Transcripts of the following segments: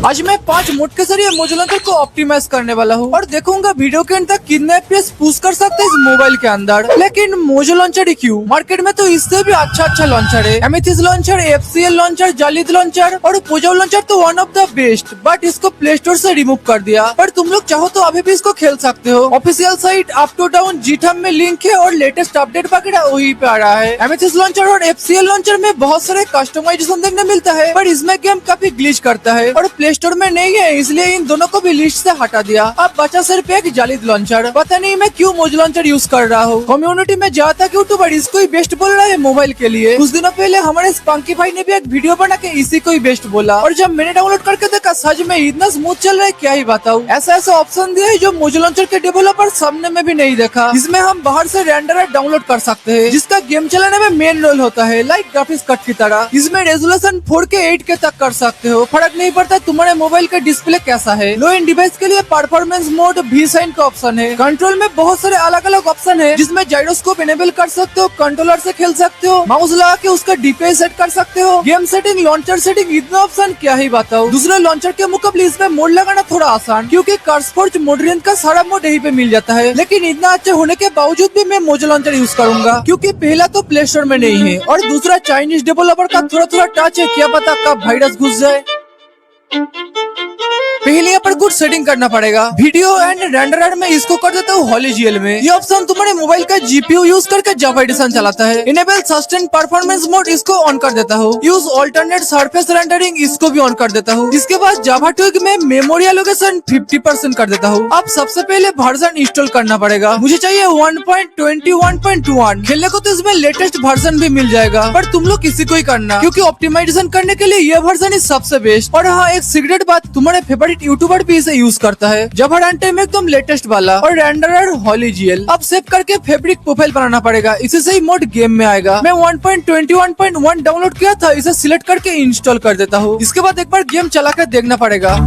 आज मैं 5 मोड के जरिए मोजो लॉन्चर को ऑप्टिमाइज करने वाला हूँ और देखूंगा वीडियो के अंत तक कितने FPS पुश कर सकते हैं इस मोबाइल के अंदर। लेकिन मोजो लॉन्चर ही क्यों, मार्केट में तो इससे भी अच्छा लॉन्चर है। Amethyst launcher, FCL launcher, Zalith launcher और पोजो लॉन्चर तो one of the best, but इसको प्ले स्टोर से रिमूव कर दिया। पर तुम लोग चाहो तो अभी भी इसको खेल सकते हो। Official site Uptodown GitHub में लिंक है और लेटेस्ट अपडेट वगैरह वही पे आ रहा है। एमेथिस्ट लॉन्चर और FCL लॉन्चर में बहुत सारे कस्टमाइजेशन देखने मिलता है, पर इसमें गेम काफी ग्लिच करता है और प्ले स्टोर में नहीं है, इसलिए इन दोनों को भी लिस्ट से हटा दिया। अब बचा सिर्फ एक जालिद लॉन्चर। पता नहीं मैं क्यों मोजो लॉन्चर यूज कर रहा हूँ। कम्युनिटी में ज्यादा यूट्यूबर इसको ही बेस्ट बोल रहा है मोबाइल के लिए। कुछ दिनों पहले हमारे स्पंकी भाई ने भी एक वीडियो बना के इसी को ही बेस्ट बोला, और जब मैंने डाउनलोड करके देखा सच में इतना स्मूथ चल रहा है क्या ही बताऊं। ऐसा ऑप्शन दिया है जो मोजो लॉन्चर के डेवलपर सामने में भी नहीं देखा। इसमें हम बाहर से रेंडर डाउनलोड कर सकते हैं, जिसका गेम चलाने में मेन रोल होता है, लाइक ग्राफिक्स कार्ड की तरह। इसमें रेजोल्यूशन 4K 8K तक कर सकते हो, फर्क नहीं पड़ता तुम्हारे मोबाइल का डिस्प्ले कैसा है। लो एंड डिवाइस के लिए परफॉर्मेंस मोड V-Sign का ऑप्शन है। कंट्रोल में बहुत सारे अलग अलग ऑप्शन है, जिसमें जाइरोस्कोप इनेबल कर सकते हो, कंट्रोलर से खेल सकते हो, माउस लगा के उसका DPI सेट कर सकते हो, गेम सेटिंग, लॉन्चर सेटिंग, इतना ऑप्शन क्या ही बताओ। दूसरे लॉन्चर के मुकाबले इसमें मोड लगाना थोड़ा आसान, क्योंकि कर्सफोर्ज मोड्रियन का सारा मोड यहीं पे मिल जाता है। लेकिन इतना अच्छे होने के बावजूद भी मैं मोजो लॉन्चर यूज करूंगा, क्योंकि पहला तो प्ले स्टोर में नहीं है और दूसरा चाइनीज डेवलपर का थोड़ा टच है, क्या पता कब वायरस घुस जाए। पहले यहाँ पर कुछ सेटिंग करना पड़ेगा। वीडियो एंड रेंडरर में इसको कर देता हूँ हॉलीजीएल में। ये ऑप्शन तुम्हारे मोबाइल का GPU यूज करके जावा एडिशन चलाता है। इनेबल सस्टेन परफॉर्मेंस मोड इसको ऑन कर देता हूँ। यूज ऑल्टरनेट सरफेस रेंडरिंग इसको भी ऑन कर देता हूँ। इसके बाद जावा ट्विग में मेमोरी एलोकेशन 50% कर देता हूँ। अब सबसे पहले वर्जन इंस्टॉल करना पड़ेगा। मुझे चाहिए 1.21.1। खेलने को तो इसमें लेटेस्ट वर्जन भी मिल जाएगा, पर तुम लोग किसी को ही करना, क्योंकि ऑप्टिमाइजेशन करने के लिए ये वर्जन ही सबसे बेस्ट। और हाँ, एक सीक्रेट बात, तुम्हारे फेवरेट यूट्यूबर भी इसे यूज करता है। जब रन टाइम एकदम लेटेस्ट वाला और रेंडरर हॉलीजीएल। अब सेव करके फैब्रिक प्रोफाइल बनाना पड़ेगा, इसी से ही मोड गेम में आएगा। मैं 1.21.1 डाउनलोड किया था, इसे सिलेक्ट करके इंस्टॉल कर देता हूँ। इसके बाद एक बार गेम चला कर देखना पड़ेगा।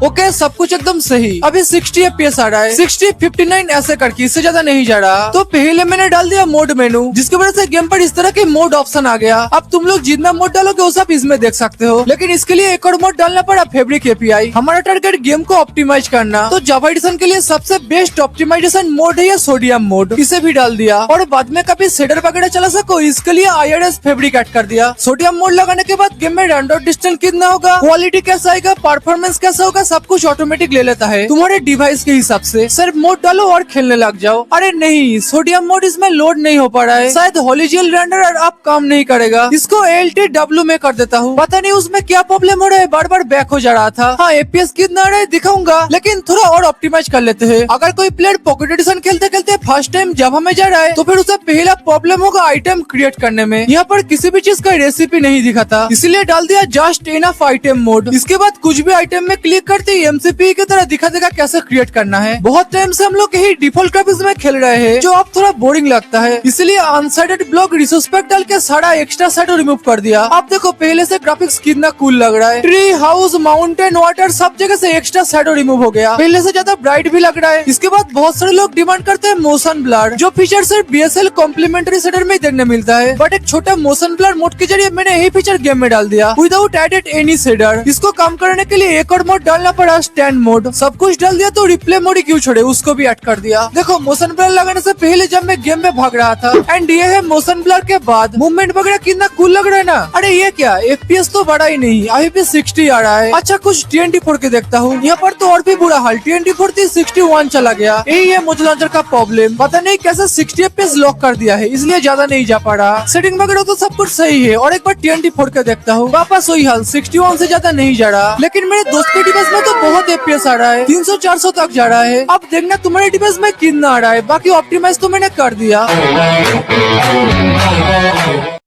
ओके, सब कुछ एकदम सही। अभी 60 FPS आ रहा है, 60, 59 ऐसे करके, इससे ज्यादा नहीं जा रहा। तो पहले मैंने डाल दिया मोड मेनू, जिसकी वजह से गेम पर इस तरह के मोड ऑप्शन आ गया। अब तुम लोग जितना मोड डालोगे वो सब इसमें देख सकते हो, लेकिन इसके लिए एक और मोड डालना पड़ा, फैब्रिक API। हमारा टारगेट गेम को ऑप्टिमाइज करना, तो जावा एडिशन के लिए सबसे बेस्ट ऑप्टिमाइजेशन मोड है या सोडियम मोड, इसे भी डाल दिया। और बाद में कभी शेडर वगैरह चला सको, इसके लिए IRS फैब्रिक ऐड कर दिया। सोडियम मोड लगाने के बाद गेम में रेंडर डिस्टेंस कितना होगा, क्वालिटी कैसा आएगा, परफॉर्मेंस कैसा होगा, सब कुछ ऑटोमेटिक ले लेता है तुम्हारे डिवाइस के हिसाब से। सिर्फ मोड डालो और खेलने लग जाओ। अरे नहीं, सोडियम मोड इसमें लोड नहीं हो पा रहा है, शायद हॉलीजीएल रेंडरर अब काम नहीं करेगा। इसको LTW में कर देता हूँ। पता नहीं उसमें क्या प्रॉब्लम हो रहा है, बार बार बैक हो जा रहा था। हाँ, FPS कितना आ रहा है दिखाऊंगा, लेकिन थोड़ा और ऑप्टिमाइज कर लेते हैं। अगर कोई प्लेयर पॉकेट एडिशन खेलते खेलते फर्स्ट टाइम जावा में जा रहा है, तो फिर उसे पहला प्रॉब्लम होगा आइटम क्रिएट करने में। यहाँ पर किसी भी चीज का रेसिपी नहीं दिखाता, इसलिए डाल दिया जस्ट इनफ आइटम मोड। इसके बाद कुछ भी आइटम में क्लिक करते ही MCP की तरह दिखा देगा कैसे क्रिएट करना है। बहुत टाइम से हम लोग यही डिफॉल्ट ग्राफिक्स में खेल रहे हैं, जो अब थोड़ा बोरिंग लगता है, इसलिए अनसाइडेड ब्लॉक रिसोस्पेक्ट डाल के सारा एक्स्ट्रा शैडो रिमूव कर दिया। अब देखो पहले से ग्राफिक्स कितना कूल लग रहा है। ट्री, हाउस, माउंटेन, वाटर, सब जगह से एक्स्ट्रा शैडो रिमूव हो गया, पहले से ज्यादा ब्राइट भी लग रहा है। इसके बाद बहुत सारे लोग डिमांड करते हैं मोशन ब्लर, जो फीचर सिर्फ BSL कॉम्प्लीमेंट्री शेडर में देखने मिलता है, बट एक छोटा मोशन ब्लर मोड के जरिए मैंने यही फीचर गेम में डाल दिया, विदाउट एडेड एनी शेडर। इसको काम करने के लिए एक और मोड डालना पड़ा, स्टैंड मोड। सब कुछ डाल दिया तो रिप्ले मोड ही क्यों छोड़े, उसको भी ऐड कर दिया। देखो मोशन ब्लर लगाने से पहले जब मैं गेम में भाग रहा था, एंड ये है मोशन ब्लर के बाद मूवमेंट वगैरह कितना कूल लग रहा है ना। अरे ये क्या, FPS तो बड़ा ही नहीं, अभी भी 60 आ रहा है। अच्छा, कुछ TNT4 के देखता हूँ। यहाँ पर तो और भी बुरा हाल, TNT4 थी 61 चला गया। यही है मोजो लॉन्चर का प्रॉब्लम, पता नहीं कैसे 60 FPS लॉक कर दिया है, इसलिए ज्यादा नहीं जा पा रहा। सेटिंग वगैरह तो सब कुछ सही है, और एक बार TNT4 के देखता हूँ, वापस वही हाल, 61 से ज्यादा नहीं जा रहा। लेकिन मेरे दोस्त के डिवाइस में तो बहुत FPS आ रहा है, 300-400 तक जा रहा है। अब देखना तुम्हारे डिवाइस में कितना आ रहा है। बाकी ऑप्टिमाइज तो मैंने कर दिया।